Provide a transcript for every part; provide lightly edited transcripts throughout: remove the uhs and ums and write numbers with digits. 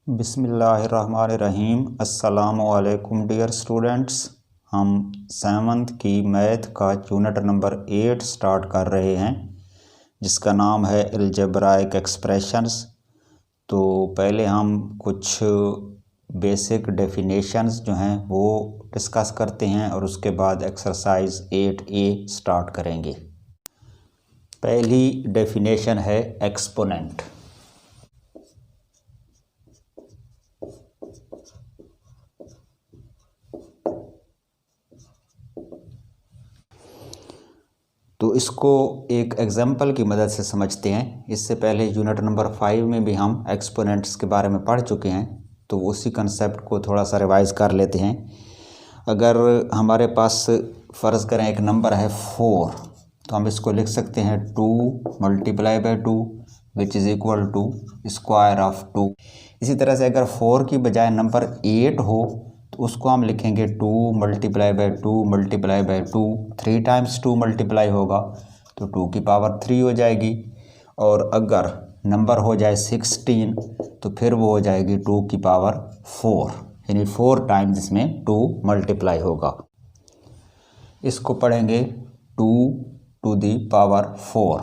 बिस्मिल्लाहिर्रहमानिर्रहीम। अस्सलामुअलैकुम dear students. हम 7th की मैथ का यूनिट नंबर 8 स्टार्ट कर रहे हैं, जिसका नाम है अलजेब्राइक एक्सप्रेशंस। तो पहले हम कुछ बेसिक डेफिनेशंस जो हैं वो डिस्कस करते हैं और उसके बाद एक्सरसाइज 8A स्टार्ट करेंगे। पहली डेफिनेशन है एक्सपोनेंट। तो इसको एक एग्जाम्पल की मदद से समझते हैं। इससे पहले यूनिट नंबर 5 में भी हम एक्सपोनेंट्स के बारे में पढ़ चुके हैं, तो उसी कंसेप्ट को थोड़ा सा रिवाइज कर लेते हैं। अगर हमारे पास फ़र्ज़ करें एक नंबर है 4, तो हम इसको लिख सकते हैं 2 × 2 which is equal to square of 2। इसी तरह से अगर 4 की बजाय नंबर 8 हो तो उसको हम लिखेंगे 2 × 2 × 2। 3 टाइम्स 2 मल्टीप्लाई होगा तो 2 की पावर 3 हो जाएगी। और अगर नंबर हो जाए 16 तो फिर वो हो जाएगी 2 की पावर 4, यानी 4 टाइम्स इसमें 2 मल्टीप्लाई होगा। इसको पढ़ेंगे 2 टू दी पावर 4।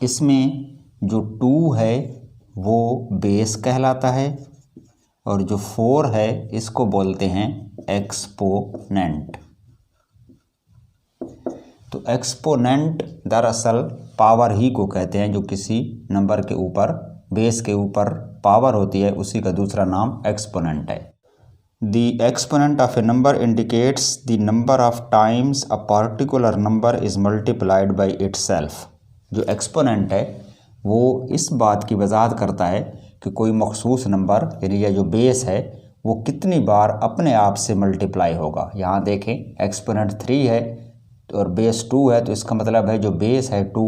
इसमें जो 2 है वो बेस कहलाता है और जो 4 है इसको बोलते हैं एक्सपोनेंट। तो एक्सपोनेंट दरअसल पावर ही को कहते हैं, जो किसी नंबर के ऊपर बेस के ऊपर पावर होती है उसी का दूसरा नाम एक्सपोनेंट है। The exponent of A number indicates the number of times a particular number is multiplied by itself. जो एक्सपोनेंट है वो इस बात की वजाहत करता है कि कोई मखसूस नंबर यानी यह जो बेस है वो कितनी बार अपने आप से मल्टीप्लाई होगा। यहाँ देखें एक्सपोनेंट 3 है और बेस 2 है, तो इसका मतलब है जो बेस है 2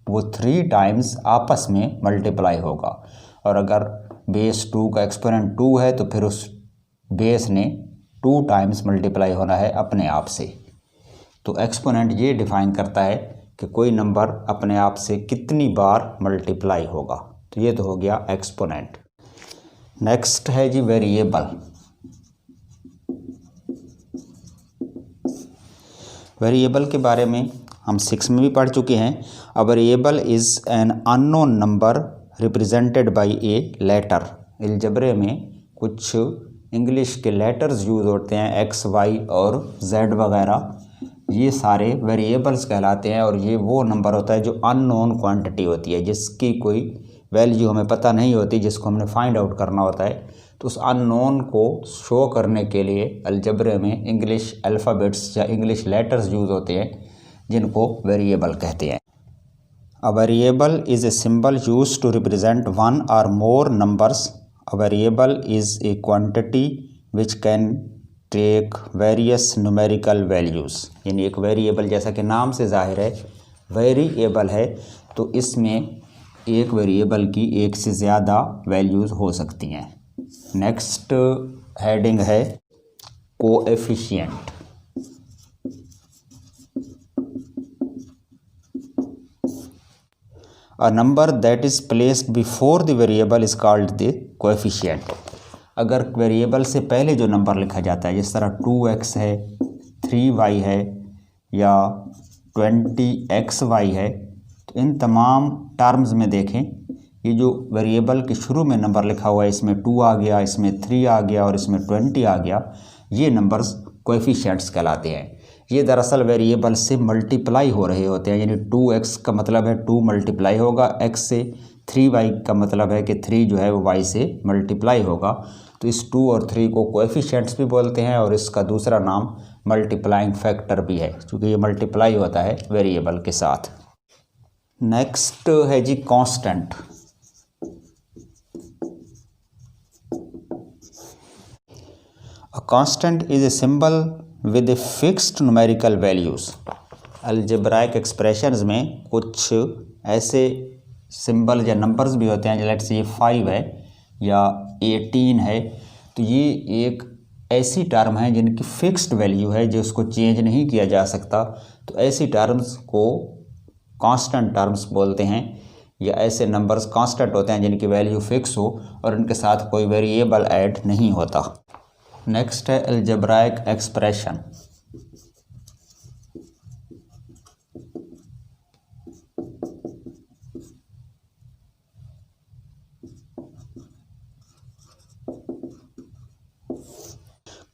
वो 3 टाइम्स आपस में मल्टीप्लाई होगा। और अगर बेस 2 का एक्सपोनेंट 2 है तो फिर उस बेस ने 2 टाइम्स मल्टीप्लाई होना है अपने आप से। तो एक्सपोनेंट ये डिफाइन करता है कि कोई नंबर अपने आप से कितनी बार मल्टीप्लाई होगा। तो ये तो हो गया एक्सपोनेंट। नेक्स्ट है जी वेरिएबल। वेरिएबल के बारे में हम 6 में भी पढ़ चुके हैं। A variable is an unknown number represented by a letter. अलजेब्रे में कुछ इंग्लिश के लेटर्स यूज़ होते हैं, एक्स, वाई और जेड वगैरह। ये सारे वेरिएबल्स कहलाते हैं और ये वो नंबर होता है जो अननोन क्वांटिटी होती है, जिसकी कोई वैल्यू हमें पता नहीं होती, जिसको हमने फाइंड आउट करना होता है। तो उस अननोन को शो करने के लिए अलजेब्रे में इंग्लिश अल्फ़ाबेट्स या इंग्लिश लेटर्स यूज़ होते हैं, जिनको वेरिएबल कहते हैं। A variable is a symbol used to represent one और more numbers. A variable is a quantity which can take various numerical values. यानी एक वेरिएबल, जैसा कि नाम से जाहिर है वेरिएबल है, तो इसमें एक वेरिएबल की एक से ज़्यादा वैल्यूज़ हो सकती हैं। नेक्स्ट हेडिंग है coefficient. A number that is placed before the variable is called the coefficient. अगर वेरिएबल से पहले जो नंबर लिखा जाता है, जिस तरह 2x है, 3y है या 20xy है, तो इन तमाम टर्म्स में देखें ये जो वेरिएबल के शुरू में नंबर लिखा हुआ है, इसमें 2 आ गया, इसमें 3 आ गया और इसमें 20 आ गया, ये नंबर्स कोएफिशिएंट्स कहलाते हैं। ये दरअसल वेरिएबल से मल्टीप्लाई हो रहे होते हैं, यानी 2x का मतलब है 2 मल्टीप्लाई होगा x से, 3y का मतलब है कि 3 जो है वो y से मल्टीप्लाई होगा। तो इस 2 और 3 को कोएफिशिएंट्स भी बोलते हैं और इसका दूसरा नाम मल्टीप्लाइंग फैक्टर भी है, क्योंकि ये मल्टीप्लाई होता है वेरिएबल के साथ। नेक्स्ट है जी constant. A constant is a symbol with a fixed numerical values. Algebraic expressions में कुछ ऐसे सिंबल या नंबर्स भी होते हैं, लेट्स से ये 5 है या 18 है, तो ये एक ऐसी टर्म है जिनकी फिक्स्ड वैल्यू है, जो उसको चेंज नहीं किया जा सकता। तो ऐसी टर्म्स को कांस्टेंट टर्म्स बोलते हैं। या ऐसे नंबर्स कांस्टेंट होते हैं जिनकी वैल्यू फिक्स हो और इनके साथ कोई वेरिएबल ऐड नहीं होता। नेक्स्ट है algebraic expression.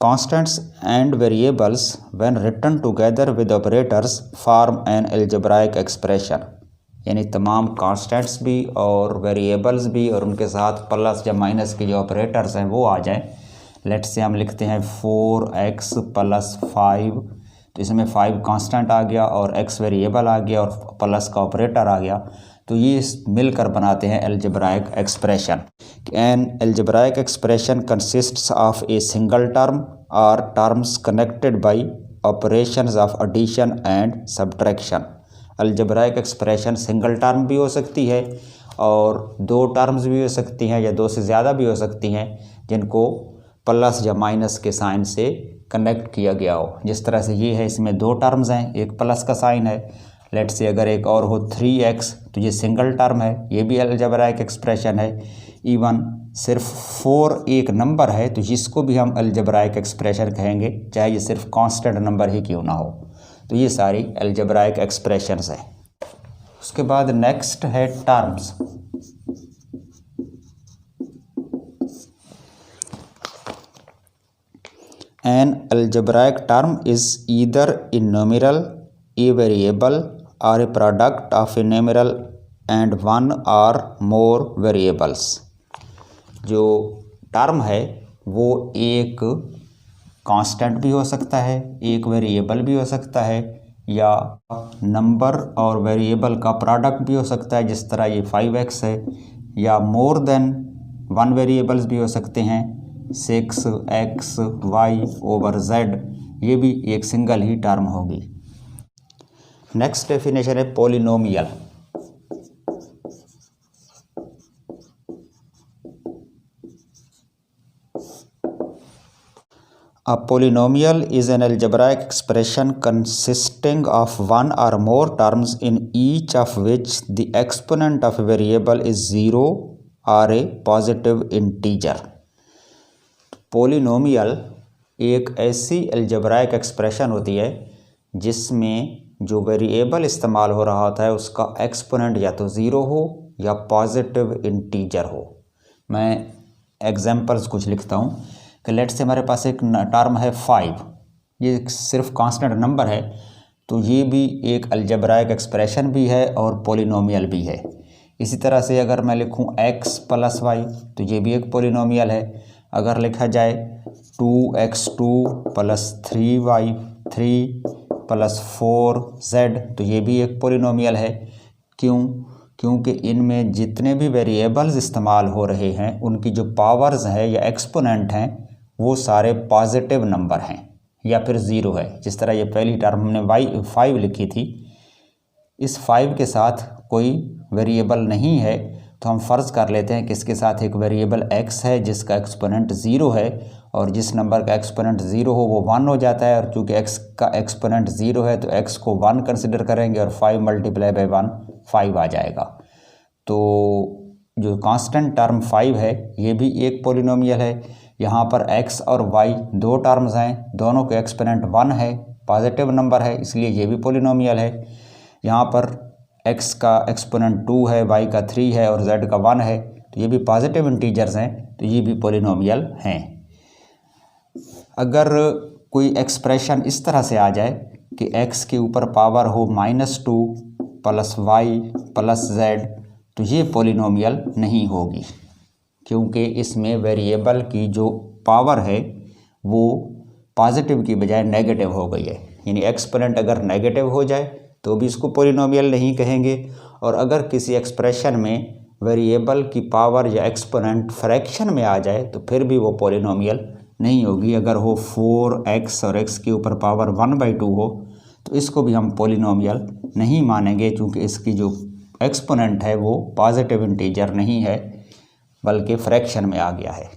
Constants and variables when written together with operators form an algebraic expression। यानी तमाम कांस्टेंट्स भी और वेरिएबल्स भी और उनके साथ प्लस या माइनस के जो ऑपरेटर्स हैं वो आ जाएं। लेट्स से हम लिखते हैं 4x + 5, तो इसमें 5 कांस्टेंट आ गया और x वेरिएबल आ गया और प्लस का ऑपरेटर आ गया, तो ये मिलकर बनाते हैं algebraic expression. An algebraic expression consists of a single term और terms connected by operations of addition and subtraction. Algebraic expression single term भी हो सकती है और 2 टर्म्स भी हो सकती हैं या 2 से ज़्यादा भी हो सकती हैं जिनको प्लस या माइनस के साइन से कनेक्ट किया गया हो। जिस तरह से ये है, इसमें 2 टर्म्स हैं, एक प्लस का साइन है। लेट से अगर एक और हो 3x, तो ये सिंगल टर्म है, ये भी अलजेब्राइक एक्सप्रेशन है। इवन सिर्फ 4 एक नंबर है तो जिसको भी हम अलजेब्राइक एक्सप्रेशन कहेंगे, चाहे ये सिर्फ कांस्टेंट नंबर ही क्यों ना हो। तो ये सारी अलजेब्राइक एक्सप्रेशंस हैं। उसके बाद नेक्स्ट है terms. An algebraic term is either a numeral, a variable, or a product of a numeral and one or more variables। जो टर्म है वो एक कांस्टेंट भी हो सकता है, एक वेरिएबल भी हो सकता है, या नंबर और वेरिएबल का प्रोडक्ट भी हो सकता है, जिस तरह ये 5x है, या मोर देन 1 वेरिएबल्स भी हो सकते हैं, 6x/y/z, ये भी एक सिंगल ही टर्म होगी। नेक्स्ट डेफिनेशन है polynomial. A polynomial is an algebraic expression consisting of one or more terms in each of which the exponent of a variable is 0 or a positive integer। Polynomial एक ऐसी algebraic expression होती है जिसमें जो variable इस्तेमाल हो रहा होता है उसका एक्सपोनेंट या तो 0 हो या पॉजिटिव इंटीजर हो। मैं एग्जांपल्स कुछ लिखता हूँ कि लेट से हमारे पास एक टर्म है 5, ये सिर्फ कांस्टेंट नंबर है, तो ये भी एक अलजेब्राइक एक्सप्रेशन भी है और पॉलिनोमियल भी है। इसी तरह से अगर मैं लिखूँ x + y, तो ये भी एक पॉलिनोमियल है। अगर लिखा जाए 2x2 + 3y3 + 4z, तो ये भी एक पॉलिनोमियल है। क्योंकि इनमें जितने भी वेरिएबल्स इस्तेमाल हो रहे हैं उनकी जो पावर्स हैं या एक्सपोनेंट हैं वो सारे पॉजिटिव नंबर हैं या फिर 0 है। जिस तरह ये पहली टर्म हमने y5 लिखी थी, इस 5 के साथ कोई वेरिएबल नहीं है, तो हम फ़र्ज़ कर लेते हैं कि इसके साथ एक वेरिएबल x है जिसका एक्सपोनेंट 0 है, और जिस नंबर का एक्सपोनेंट 0 हो वो 1 हो जाता है। और चूँकि x का एक्सपोनेंट 0 है तो x को 1 कंसिडर करेंगे और 5 × 1 5 आ जाएगा। तो जो कांस्टेंट टर्म 5 है ये भी एक पॉलिनोमियल है। यहाँ पर x और y 2 टर्म्स हैं, दोनों के एक्सपोनेंट 1 है, पॉजिटिव नंबर है, इसलिए ये भी पॉलिनोमियल है। यहाँ पर x का एक्सपोनेंट 2 है, y का 3 है और z का 1 है, तो ये भी पॉजिटिव इंटीजर्स हैं, तो ये भी पॉलिनोमियल हैं। अगर कोई एक्सप्रेशन इस तरह से आ जाए कि x के ऊपर पावर हो -2 + y + z, तो ये पॉलिनोमियल नहीं होगी, क्योंकि इसमें वेरिएबल की जो पावर है वो पॉजिटिव की बजाय नेगेटिव हो गई है। यानी एक्सपोनेंट अगर नेगेटिव हो जाए तो भी इसको पॉलिनोमियल नहीं कहेंगे, और अगर किसी एक्सप्रेशन में वेरिएबल की पावर या एक्सपोनेंट फ्रैक्शन में आ जाए तो फिर भी वो पॉलिनोमियल नहीं होगी। अगर हो 4x और x के ऊपर पावर 1/2 हो तो इसको भी हम पॉलिनोमियल नहीं मानेंगे, क्योंकि इसकी जो एक्सपोनेंट है वो पॉजिटिव इंटीजर नहीं है बल्कि फ्रैक्शन में आ गया है।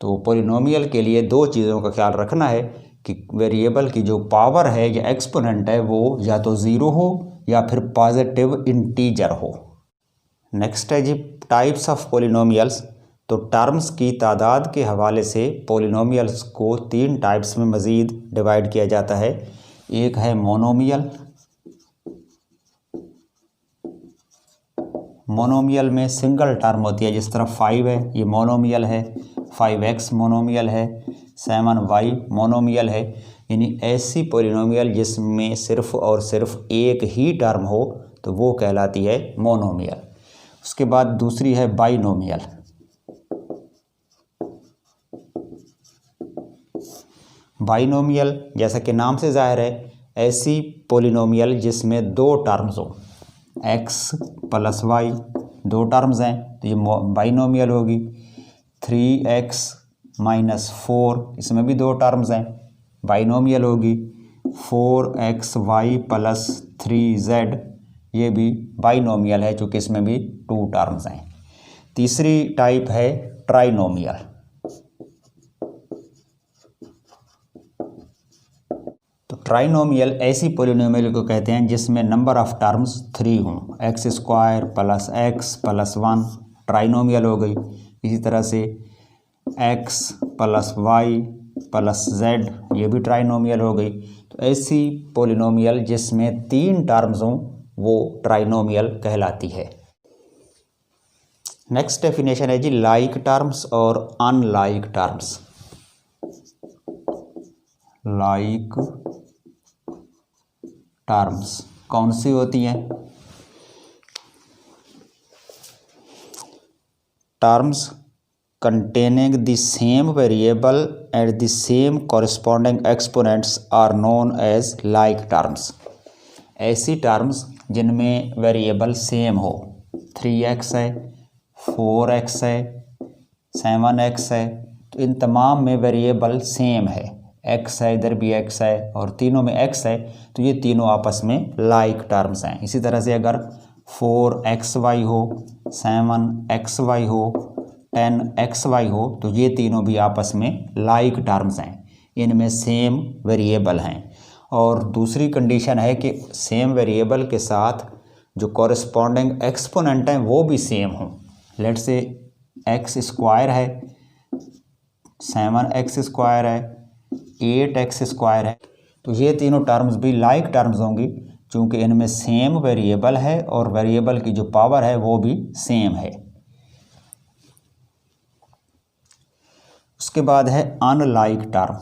तो पॉलिनोमियल के लिए 2 चीज़ों का ख्याल रखना है कि वेरिएबल की जो पावर है या एक्सपोनेंट है वो या तो 0 हो या फिर पॉजिटिव इंटीजर हो। नेक्स्ट है जी टाइप्स ऑफ पॉलिनोमियल्स। तो टर्म्स की तादाद के हवाले से पॉलिनोमियल्स को 3 टाइप्स में मज़ीद डिवाइड किया जाता है। एक है मोनोमियल। मोनोमियल में सिंगल टर्म होती है, जिस तरह 5 है ये मोनोमियल है, 5x मोनोमियल है, 7y मोनोमियल है। यानी ऐसी पॉलिनोमियल जिसमें सिर्फ और सिर्फ एक ही टर्म हो तो वो कहलाती है मोनोमियल। उसके बाद दूसरी है बाइनोमियल। बाइनोमियल जैसा कि नाम से जाहिर है ऐसी पॉलिनोमियल जिसमें 2 टर्म्स हो, x प्लस वाई 2 टर्म्स हैं तो ये बाइनोमियल होगी। 3x माइनस 4 इसमें भी 2 टर्म्स हैं, बाइनोमियल होगी। 4xy प्लस 3z ये भी बाइनोमियल है चूँकि इसमें भी 2 टर्म्स हैं। तीसरी टाइप है ट्राइनोमियल। तो ट्राइनोमियल ऐसी पॉलिनोमियल को कहते हैं जिसमें नंबर ऑफ टर्म्स 3 हों, x² plus x plus 1 trinomial हो गई। इसी तरह से x plus y plus z ये भी ट्राइनोमियल हो गई। तो ऐसी पॉलिनोमियल जिसमें 3 टर्म्स हों वो ट्राइनोमियल कहलाती है। नेक्स्ट डेफिनेशन है जी लाइक टर्म्स और अनलाइक टर्म्स। लाइक टर्म्स कौन सी होती हैं? Terms containing the same variable and the same corresponding exponents are known as like terms। ऐसी टर्म्स जिनमें वेरिएबल सेम हो, 3x है, 4x है, 7x है, तो इन तमाम में वेरिएबल सेम है, x है, इधर भी x है और तीनों में x है, तो ये तीनों आपस में लाइक टर्म्स हैं। इसी तरह से अगर 4xy हो, 7xy हो, 10xy हो तो ये तीनों भी आपस में लाइक टर्म्स हैं, इनमें सेम वेरिएबल हैं। और दूसरी कंडीशन है कि सेम वेरिएबल के साथ जो कॉरस्पॉन्डिंग एक्सपोनेंट हैं वो भी सेम हों। लेट्स से x² है, 7x² है, 8x² है, तो ये तीनों टर्म्स भी लाइक टर्म्स होंगी चूँकि इनमें सेम वेरिएबल है और वेरिएबल की जो पावर है वो भी सेम है। उसके बाद है unlike term.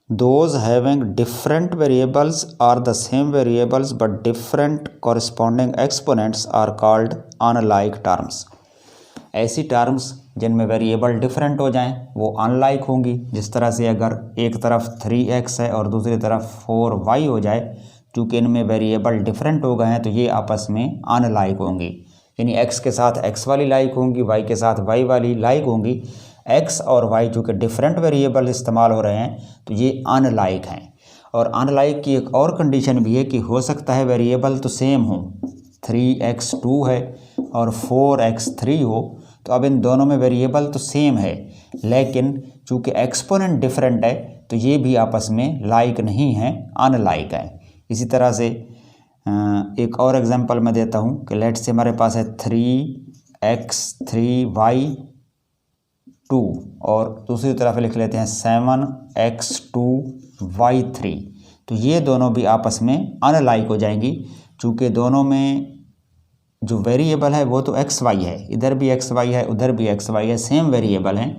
Those having different variables or the same variables but different corresponding exponents are called unlike terms। ऐसी टर्म्स जिनमें वेरिएबल डिफरेंट हो जाएं वो अनलाइक होंगी। जिस तरह से अगर एक तरफ 3x है और दूसरी तरफ 4y हो जाए, चूँकि इनमें वेरिएबल डिफरेंट हो गए हैं तो ये आपस में अनलाइक होंगी, यानी x के साथ x वाली लाइक होंगी, y के साथ y वाली लाइक होंगी। x और y चूँकि डिफरेंट वेरिएबल इस्तेमाल हो रहे हैं तो ये अनलाइक हैं। और अनलाइक की एक और कंडीशन भी है कि हो सकता है वेरिएबल तो सेम हो, 3x2 है और 4x3 हो, तो अब इन दोनों में वेरिएबल तो सेम है लेकिन चूँकि एक्सपोनेंट डिफरेंट है तो ये भी आपस में लाइक नहीं हैं, अनलाइक हैं। इसी तरह से एक और एग्जांपल मैं देता हूँ कि लेट्स से हमारे पास है 3x3y2 और दूसरी तरफ लिख लेते हैं 7x2y3, तो ये दोनों भी आपस में अनलाइक हो जाएंगी चूँकि दोनों में जो वेरिएबल है वो तो xy है, इधर भी xy है उधर भी xy है, सेम वेरिएबल हैं,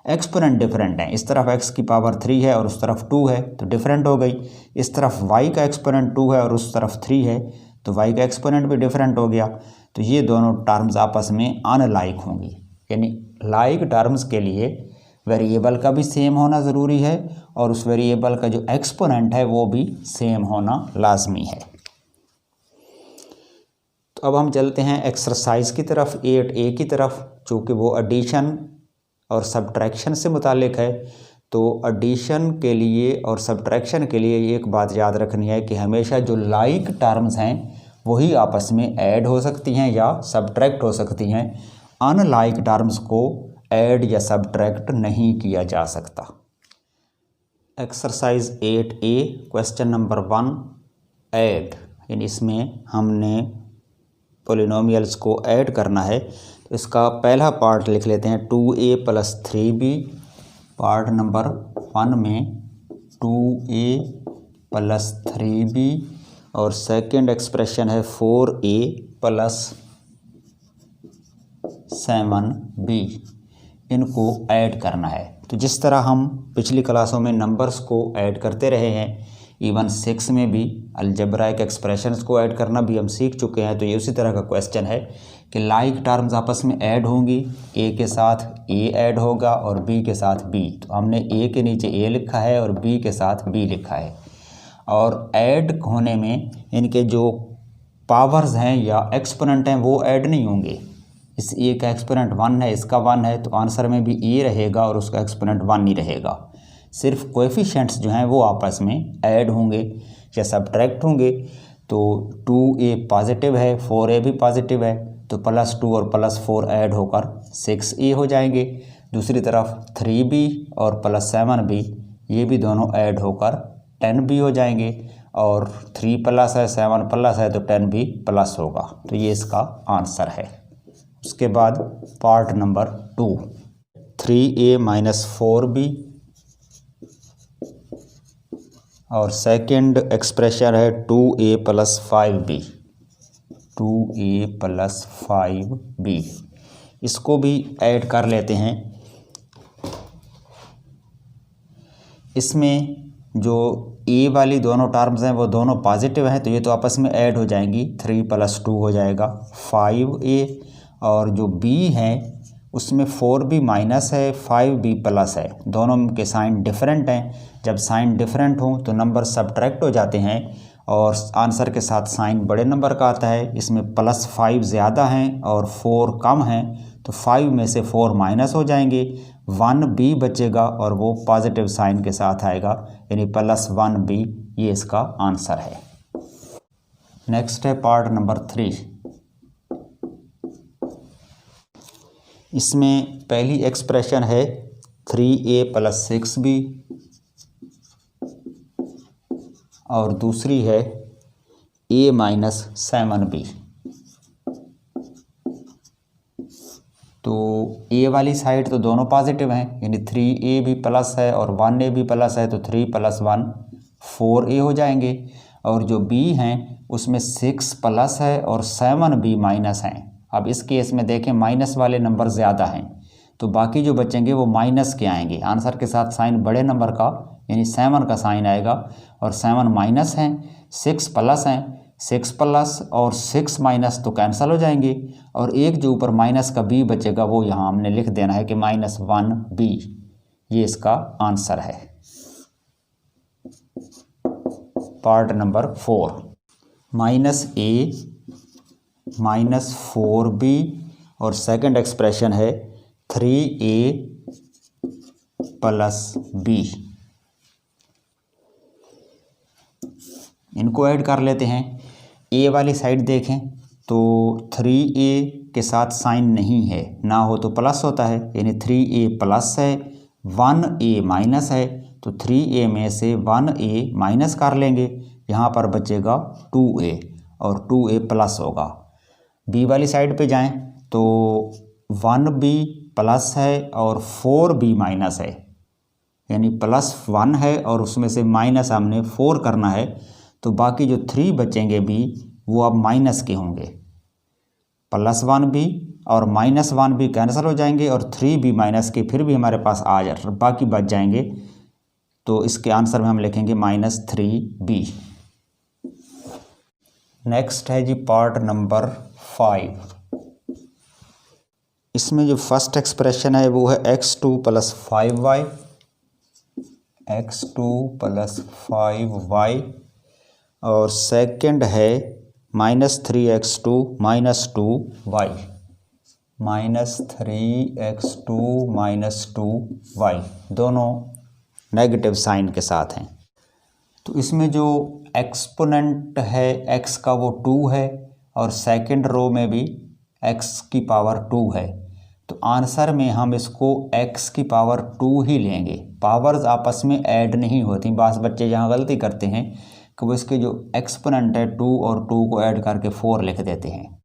एक्सपोनेंट डिफरेंट हैं। इस तरफ x की पावर 3 है और उस तरफ 2 है तो डिफरेंट हो गई। इस तरफ y का एक्सपोनेंट 2 है और उस तरफ 3 है तो y का एक्सपोनेंट भी डिफरेंट हो गया, तो ये दोनों टर्म्स आपस में अनलाइक होंगी। यानी लाइक टर्म्स के लिए वेरिएबल का भी सेम होना ज़रूरी है और उस वेरिएबल का जो एक्सपोनेंट है वो भी सेम होना लाजमी है। तो अब हम चलते हैं एक्सरसाइज की तरफ, 8A की तरफ, चूँकि वो एडिशन और सब्ट्रैक्शन से मुतालिक है। तो एडिशन के लिए और सब्ट्रैक्शन के लिए एक बात याद रखनी है कि हमेशा जो लाइक टर्म्स हैं वही आपस में ऐड हो सकती हैं या सब्ट्रैक्ट हो सकती हैं। अनलाइक टर्म्स को ऐड या सब्ट्रैक्ट नहीं किया जा सकता। Exercise 8A question number 1 add, यानी इसमें हमने पोलिनोमियल्स को ऐड करना है। तो इसका पहला पार्ट लिख लेते हैं 2A + 3B। पार्ट नंबर 1 में 2A + 3B और सेकंड एक्सप्रेशन है 4A + 7B। इनको ऐड करना है। तो जिस तरह हम पिछली क्लासों में नंबर्स को ऐड करते रहे हैं, इवन 6 में भी अलजेब्राइक एक्सप्रेशंस को ऐड करना भी हम सीख चुके हैं। तो ये उसी तरह का क्वेश्चन है कि लाइक टर्म्स आपस में ऐड होंगी, ए के साथ ए ऐड होगा और बी के साथ बी। तो हमने ए के नीचे ए लिखा है और बी के साथ बी लिखा है। और ऐड होने में इनके जो पावर्स हैं या एक्सपोनेंट हैं वो ऐड नहीं होंगे। इस ए का एक्सपोनेंट 1 है, इसका 1 है, तो आंसर में भी ए रहेगा और उसका एक्सपोनेंट 1 ही रहेगा। सिर्फ कोएफिशिएंट्स जो हैं वो आपस में ऐड होंगे या सब्ट्रैक्ट होंगे। तो 2A पॉजिटिव है, 4A भी पॉजिटिव है, तो +2 और +4 ऐड होकर 6A हो जाएंगे। दूसरी तरफ 3B और +7B, ये भी दोनों ऐड होकर 10B हो जाएंगे। और 3 प्लस है, 7 प्लस है, तो 10B प्लस होगा। तो ये इसका आंसर है। उसके बाद पार्ट नंबर 2 3A - 4B और सेकंड एक्सप्रेशन है 2A + 5B। 2A + 5B, इसको भी ऐड कर लेते हैं। इसमें जो ए वाली दोनों टर्म्स हैं वो दोनों पॉजिटिव हैं, तो ये तो आपस में ऐड हो जाएंगी। 3 + 2 हो जाएगा 5A। और जो बी हैं उसमें 4B माइनस है, 5B प्लस है। दोनों के साइन डिफरेंट हैं। जब साइन डिफरेंट हों तो नंबर सब्ट्रैक्ट हो जाते हैं और आंसर के साथ साइन बड़े नंबर का आता है। इसमें +5 ज़्यादा हैं और 4 कम हैं, तो 5 में से 4 माइनस हो जाएंगे। 1B बचेगा और वो पॉजिटिव साइन के साथ आएगा, यानी +1B। ये इसका आंसर है। नेक्स्ट है पार्ट नंबर 3। इसमें पहली एक्सप्रेशन है 3A + 6B और दूसरी है A - 7B। तो A वाली साइड तो दोनों पॉजिटिव हैं, यानी 3A भी प्लस है और 1A भी प्लस है, तो 3 + 1 4A हो जाएंगे। और जो B हैं उसमें 6 प्लस है और 7B माइनस हैं। अब इस केस में देखें माइनस वाले नंबर ज़्यादा हैं, तो बाकी जो बचेंगे वो माइनस के आएंगे। आंसर के साथ साइन बड़े नंबर का यानी 7 का साइन आएगा और 7 माइनस हैं, 6 प्लस हैं। 6 प्लस और 6 माइनस तो कैंसिल हो जाएंगे और एक जो ऊपर माइनस का b बचेगा वो यहाँ हमने लिख देना है कि -1b। ये इसका आंसर है। पार्ट नंबर 4 -A - 4B और सेकंड एक्सप्रेशन है 3A + B। इनको ऐड कर लेते हैं। ए वाली साइड देखें तो 3A के साथ साइन नहीं है, ना हो तो प्लस होता है, यानी 3A प्लस है, 1A माइनस है, तो 3A में से 1A माइनस कर लेंगे। यहाँ पर बचेगा 2A और 2A प्लस होगा। बी वाली साइड पे जाएं तो 1B प्लस है और 4B माइनस है, यानी +1 है और उसमें से माइनस हमने 4 करना है। तो बाकी जो 3 बचेंगे B वो अब माइनस के होंगे। +1B और -1B कैंसिल हो जाएंगे और 3B माइनस के फिर भी हमारे पास आ जा बाकी बच जाएंगे। तो इसके आंसर में हम लिखेंगे -3B। नेक्स्ट है जी पार्ट नंबर 5। इसमें जो फर्स्ट एक्सप्रेशन है वो है x2 + 5y, x2 + 5y और सेकंड है -3x2 - 2y, -3x2 - 2y, दोनों नेगेटिव साइन के साथ हैं। तो इसमें जो एक्सपोनेंट है x का वो 2 है और सेकंड रो में भी x की पावर 2 है। तो आंसर में हम इसको x की पावर 2 ही लेंगे। पावर्स आपस में ऐड नहीं होती। बस बच्चे यहाँ गलती करते हैं कि वो इसके जो एक्सपोनेंट है 2 और 2 को ऐड करके 4 लिख देते हैं।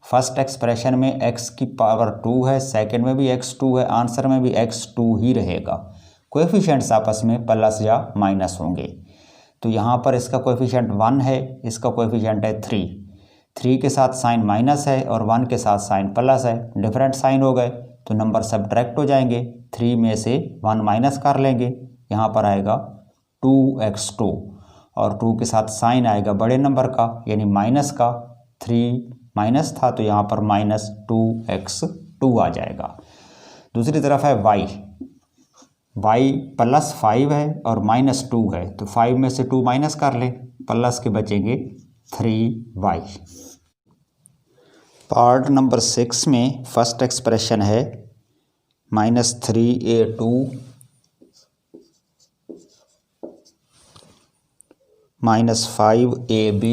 फर्स्ट एक्सप्रेशन में x की पावर 2 है, सेकंड में भी x2 है, आंसर में भी x2 ही रहेगा। कोएफिशिएंट्स आपस में प्लस या माइनस होंगे। तो यहाँ पर इसका कोएफिशिएंट 1 है, इसका कोएफिशिएंट है 3 के साथ साइन माइनस है और 1 के साथ साइन प्लस है, डिफरेंट साइन हो गए तो नंबर सब्ट्रैक्ट हो जाएंगे। 3 में से 1 माइनस कर लेंगे, यहाँ पर आएगा 2x2 और 2 के साथ साइन आएगा बड़े नंबर का यानी माइनस का। 3 माइनस था तो यहाँ पर माइनस 2x2 आ जाएगा। दूसरी तरफ है y प्लस 5 है और माइनस 2 है तो 5 में से 2 माइनस कर लें, प्लस के बचेंगे 3y। पार्ट नंबर 6 में फर्स्ट एक्सप्रेशन है -3a2 -5ab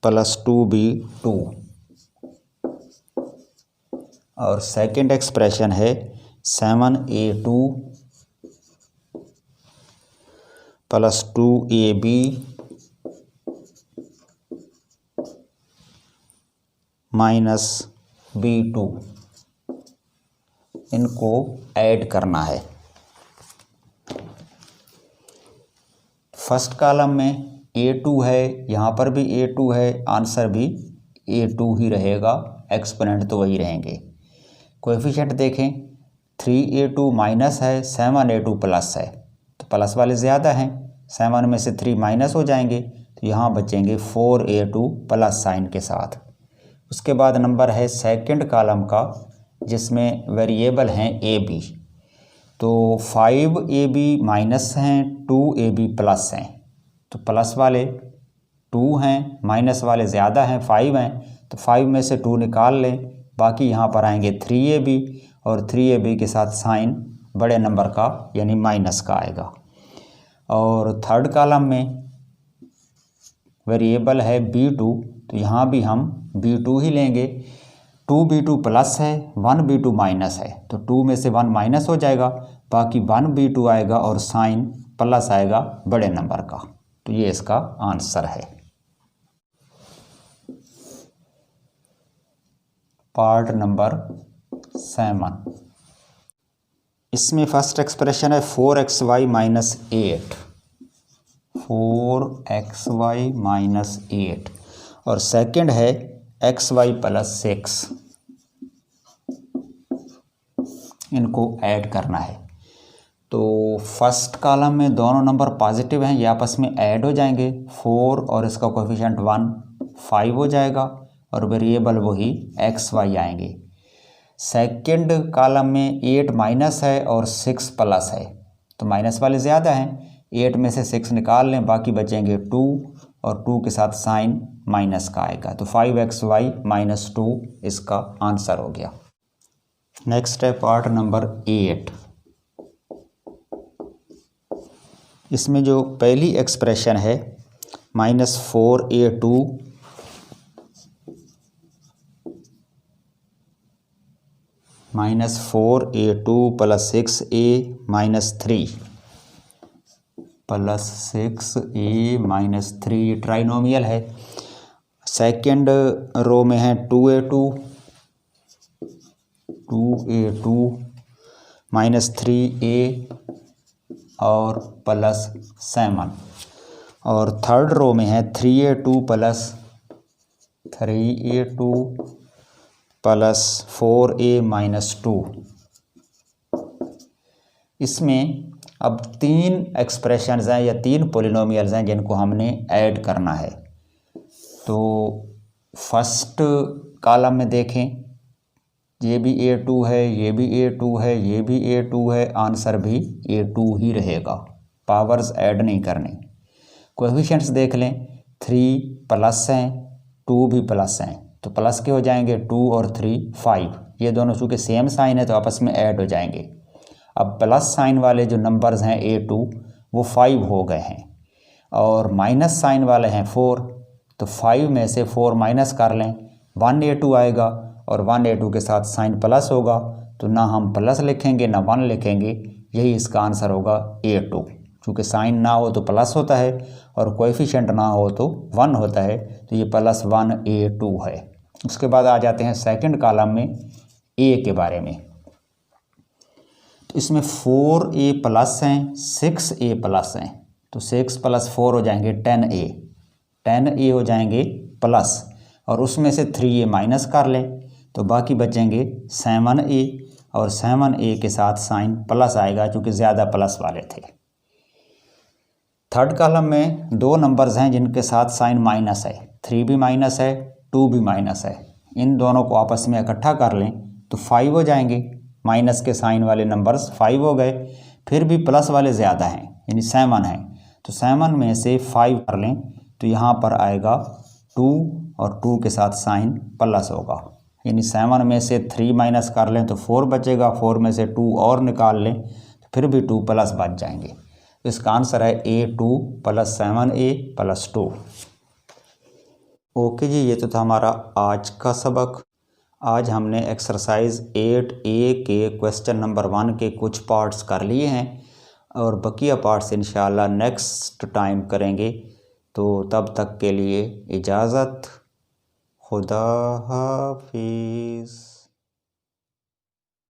प्लस 2b2 और सेकंड एक्सप्रेशन है 7a2 plus 2ab minus b2। इनको ऐड करना है। फर्स्ट कॉलम में a2 है, यहाँ पर भी a2 है, आंसर भी a2 ही रहेगा, एक्सपोनेंट तो वही रहेंगे। कोएफिशिएंट देखें 3a2 माइनस है, 7a2 प्लस है तो प्लस वाले ज़्यादा हैं, 7 में से 3 माइनस हो जाएंगे तो यहाँ बचेंगे 4a2 प्लस साइन के साथ। उसके बाद नंबर है सेकंड कॉलम का जिसमें वेरिएबल हैं ab। तो 5ab माइनस हैं, 2ab प्लस हैं तो प्लस वाले 2 हैं, माइनस वाले ज़्यादा हैं 5 हैं तो 5 में से 2 निकाल लें, बाकी यहाँ पर आएंगे 3ab और 3ab के साथ साइन बड़े नंबर का यानी माइनस का आएगा। और थर्ड कॉलम में वेरिएबल है b2 तो यहाँ भी हम b2 ही लेंगे। 2b2 प्लस है, 1b2 माइनस है तो 2 में से 1 माइनस हो जाएगा, बाकी 1b2 आएगा और साइन प्लस आएगा बड़े नंबर का। तो ये इसका आंसर है। पार्ट नंबर 7 इसमें फर्स्ट एक्सप्रेशन है 4xy माइनस 8, 4xy माइनस 8 और सेकंड है xy प्लस 6। इनको ऐड करना है। तो फर्स्ट कॉलम में दोनों नंबर पॉजिटिव हैं, ये आपस में ऐड हो जाएंगे। 4 और इसका कोएफिशिएंट 1 5 हो जाएगा और वेरिएबल वही xy आएंगे। सेकंड कॉलम में 8 माइनस है और 6 प्लस है तो माइनस वाले ज़्यादा हैं, 8 में से 6 निकाल लें, बाकी बचेंगे 2 और 2 के साथ साइन माइनस का आएगा तो 5xy माइनस 2 इसका आंसर हो गया। नेक्स्ट है पार्ट नंबर 8। इसमें जो पहली एक्सप्रेशन है -4a2 plus 6a minus 3 plus 6a minus 3 trinomial है। सेकंड रो में है 2a2 माइनस 3a और प्लस 7 और थर्ड रो में है 3a2 प्लस 4a माइनस 2। इसमें अब 3 एक्सप्रेशंस हैं या 3 पॉलिनोमियल्स हैं जिनको हमने ऐड करना है। तो फर्स्ट कॉलम में देखें, ये भी a2 है, ये भी a2 है, ये भी a2 है, आंसर भी a2 ही रहेगा, पावर्स ऐड नहीं करनी। कोएफिशिएंट्स देख लें, 3 प्लस हैं, 2 भी प्लस हैं तो प्लस के हो जाएंगे 2 और 3 5। ये दोनों चूँकि सेम साइन है तो आपस में ऐड हो जाएंगे। अब प्लस साइन वाले जो नंबर्स हैं a2 वो 5 हो गए हैं और माइनस साइन वाले हैं 4 तो 5 में से 4 माइनस कर लें, 1A2 आएगा और 1A2 के साथ साइन प्लस होगा, तो ना हम प्लस लिखेंगे ना 1 लिखेंगे, यही इसका आंसर होगा A2। क्योंकि साइन ना हो तो प्लस होता है और कोएफिशिएंट ना हो तो 1 होता है, तो ये +1A2 है। उसके बाद आ जाते हैं सेकंड कॉलम में ए के बारे में। तो इसमें 4A प्लस हैं, 6A प्लस हैं, तो 6 + 4 हो जाएंगे 10A, 10A हो जाएंगे प्लस, और उसमें से 3A माइनस कर लें तो बाकी बचेंगे 7A, और 7A के साथ साइन प्लस आएगा क्योंकि ज़्यादा प्लस वाले थे। थर्ड कॉलम में 2 नंबर्स हैं जिनके साथ साइन माइनस है, 3 भी माइनस है, 2 भी माइनस है। इन दोनों को आपस में इकट्ठा कर लें तो 5 हो जाएंगे, माइनस के साइन वाले नंबर्स 5 हो गए। फिर भी प्लस वाले ज़्यादा हैं यानी 7 हैं, तो 7 में से 5 कर लें तो यहाँ पर आएगा 2 और 2 के साथ साइन प्लस होगा, यानी 7 में से 3 माइनस कर लें तो 4 बचेगा, 4 में से 2 और निकाल लें तो फिर भी 2 प्लस बच जाएंगे। इसका आंसर है A2 + 7A + 2। ओके जी, ये तो था हमारा आज का सबक। आज हमने एक्सरसाइज 8A के क्वेश्चन नंबर 1 के कुछ पार्ट्स कर लिए हैं और बकिया पार्ट्स इंशाल्लाह नेक्स्ट टाइम करेंगे। तो तब तक के लिए इजाज़त, खुदा हाफिज़।